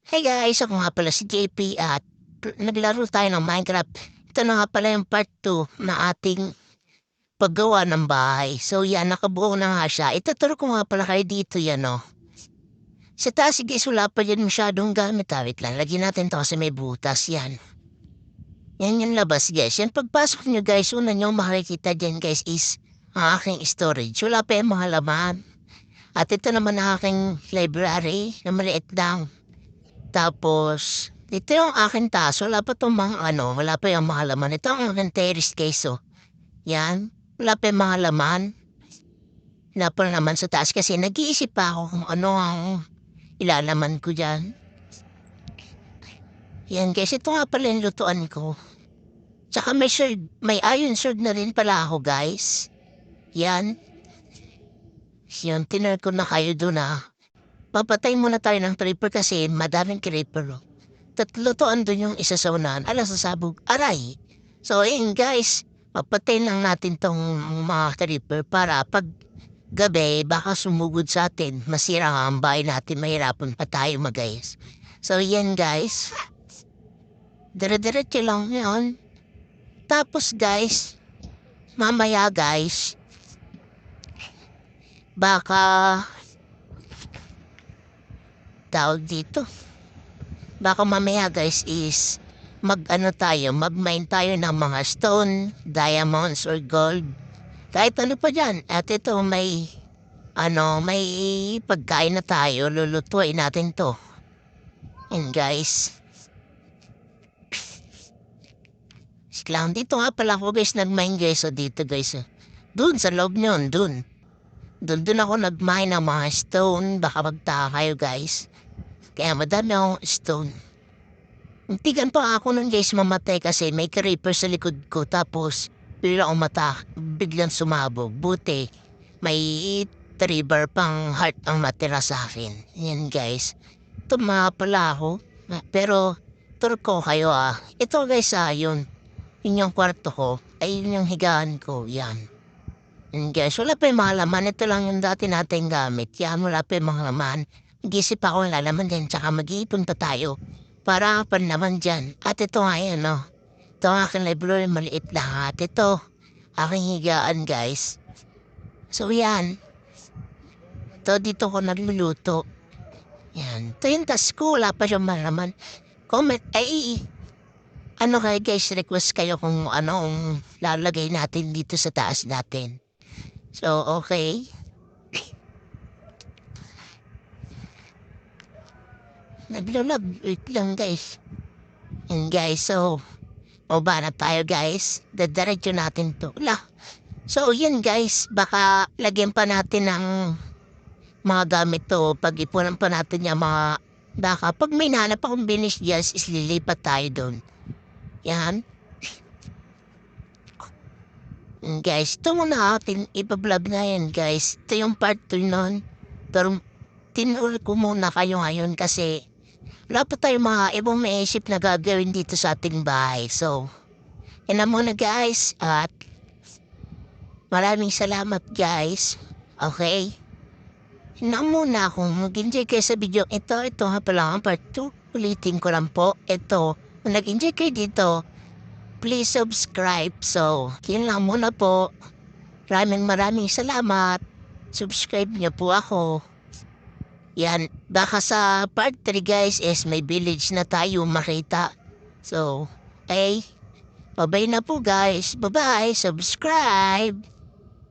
Hey guys, ako nga pala si JP at naglaro tayo ng Minecraft. Ito na nga pala yung part 2 na ating paggawa ng bahay. So yan, nakabuo na nga siya. Ituturo ko nga pala kayo dito yan, no. Sa taas, guys, wala pa yan masyadong gamit. Wait lang, lagyan natin to kasi may butas yan. Yan yung labas, guys. Yan, pagpasok nyo, guys, una nyo makikita dyan, guys, is ang aking storage. Wala pa yung mga laman. At ito naman ang aking library na maliit lang. Tapos, ito yung aking taso. Wala pa itong mga wala pa yung mga laman. Ito ang aking terrace case, oh. Yan. Wala pa yung mga laman. Wala pa naman sa taas kasi nag-iisip pa ako kung ano ang ilalaman ko dyan. Yan guys, ito nga pala yung lutuan ko. Tsaka may iron sword na rin pala ako guys. Yan. Yan, tinur ko na kayo doon Papatay muna tayo ng creeper kasi madaming creeper. Oh. Tatlo to andun yung isa sa unahan. Ala sa sabog. Aray! So, ayun guys. Papatayin lang natin tong mga creeper para pag gabi baka sumugod sa atin. Masira ang bahay natin. Mahirapan pa tayo magayos. So, yan guys. Dire-diretso lang yun. Tapos guys, mamaya guys, baka tawag dito. Baka mamaya guys is mag-mine tayo ng mga stone, diamonds, or gold. Kahit ano pa dyan. At ito may pagkain na tayo, lulutuin natin to. And guys, lang dito nga pala ako guys nag-mine guys. So dito guys, dun sa loob nyon, dun. Dun ako nag-mine ng mga stone, baka magtaka kayo guys. Kaya madami akong stone. Muntikan pa ako nun guys mamatay kasi may creeper sa likod ko tapos biglang sumabog. Buti may trigger pang heart ang matira sa akin. Yan guys. Tuma pala ako. Pero tour ko kayo Ito guys yun. Yun yung kwarto ko. Ay yun yung higaan ko. Yan. Yan guys. Wala pa yung mga laman. Ito lang yung dati nating gamit. Yan wala pa yung mga laman. Mag-isip ako ng lalaman din tsaka mag-iipon pa tayo. Para pa naman dyan. At ito nga yan, no. Ito ang aking library, maliit lang. At ito, aking higaan, guys. So, yan. Ito, dito ko nagluluto. Yan. Ito yung task ko. Wala pa siyang malaman. Comment, ano kayo, guys, request kayo kung anong lalagay natin dito sa taas natin. So, okay. Wait lang guys. And guys, so, ba na tayo guys. Dadiretso natin to. So, yun guys, baka lagyan pa natin ng mga gamit to. Pag-ipunan pa natin yung mga, baka pag may nanap akong finish yes, islilipat tayo doon. Yan. And guys, ito muna atin ipa-vlog na yan guys. Ito yung part 2 nun. Pero, tinuro ko muna kayo ngayon kasi wala pa tayong mga ibang maisip na gagawin dito sa ating bahay. So, yan na muna guys. At maraming salamat guys. Okay? Yan na muna kung mag-enjoy kayo sa video. Ito nga pala ang part 2. Ulitin ko lang po. Ito, kung nag-enjoy kayo dito, please subscribe. So, yun lang muna po. Maraming salamat. Subscribe niyo po ako. Yan, baka sa part 3 guys is may village na tayo makita. So, bye-bye na po guys. Bye-bye, subscribe!